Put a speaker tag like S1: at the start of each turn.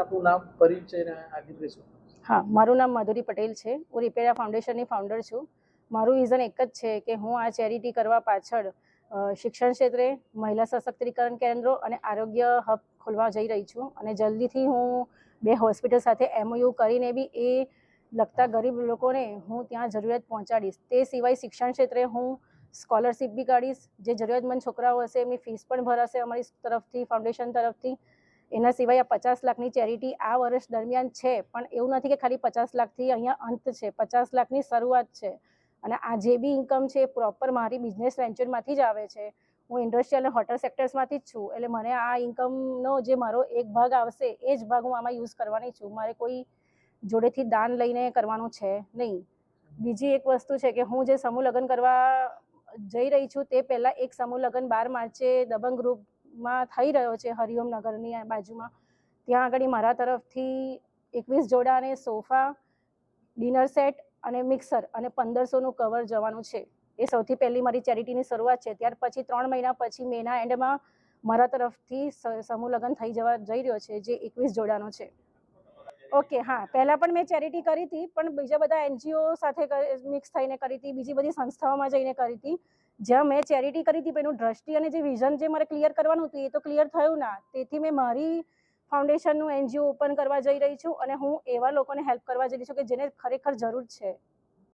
S1: આપનું નામ, પરિચય અને આગળ રહેશું.
S2: હા, મારું નામ માધુરી પટેલ છે. હું રિપેરા ફાઉન્ડેશનની ફાઉન્ડર છું. મારું વિઝન એક જ છે કે હું આ ચેરિટી કરવા પાછળ શિક્ષણ ક્ષેત્રે મહિલા સશક્તિકરણ કેન્દ્રો અને આરોગ્ય હબ ખોલવા જઈ રહી છું. અને જલ્દીથી હું 2 હોસ્પિટલ સાથે MOU કરીને બી એ લગતા ગરીબ લોકોને હું ત્યાં જરૂરિયાત પહોંચાડીશ. તે સિવાય શિક્ષણ ક્ષેત્રે હું સ્કોલરશિપ બી કાઢીશ. જે જરૂરિયાતમંદ છોકરાઓ હશે એમની ફીસ પણ ભરાશે અમારી તરફથી, ફાઉન્ડેશન તરફથી. એના સિવાય આ 50 લાખની ચેરિટી આ વર્ષ દરમિયાન છે, પણ એવું નથી કે ખાલી 50 લાખથી અહીંયા અંત છે. 50 લાખની શરૂઆત છે. અને આ જે બી ઇન્કમ છે એ પ્રોપર મારી બિઝનેસ વેન્ચરમાંથી જ આવે છે. હું ઇન્ડસ્ટ્રીયલ અને હોટલ સેક્ટર્સમાંથી જ છું. એટલે મને આ ઇન્કમનો જે મારો એક ભાગ આવશે એ જ ભાગ હું આમાં યુઝ કરવાની છું. મારે કોઈ જોડેથી દાન લઈને કરવાનું છે નહીં. બીજી એક વસ્તુ છે કે હું જે સમૂહ લગ્ન કરવા જઈ રહી છું તે પહેલાં એક સમૂહ લગ્ન 12 માર્ચે દબંગ ગ્રુપમાં થઈ રહ્યો છે હરિઓમ નગરની બાજુમાં. ત્યાં આગળ મારા તરફથી 21 જોડા અને સોફા, ડિનર સેટ અને મિક્સર અને 1500નું કવર જવાનું છે. એ સૌથી પહેલી મારી ચેરિટીની શરૂઆત છે. ત્યાર પછી 3 મહિના પછી મેના એન્ડમાં મારા તરફથી સમૂહ લગ્ન થઈ જઈ રહ્યો છે, જે 21 જોડાનો છે. ઓકે, હા, પહેલાં પણ મેં ચેરિટી કરી હતી, પણ બીજા બધા NGO સાથે મિક્સ થઈને કરી હતી, બીજી બધી સંસ્થાઓમાં જઈને કરી હતી. જ્યાં મેં ચેરિટી કરી હતી એનું દ્રષ્ટિ અને જે વિઝન જે મારે ક્લિયર કરવાનું હતું એ તો ક્લિયર થયું ના. તેથી મેં મારી ફાઉન્ડેશનનું NGO ઓપન કરવા જઈ રહી છું અને હું એવા લોકોને હેલ્પ કરવા જઈ રહી છું કે જેને ખરેખર જરૂર છે.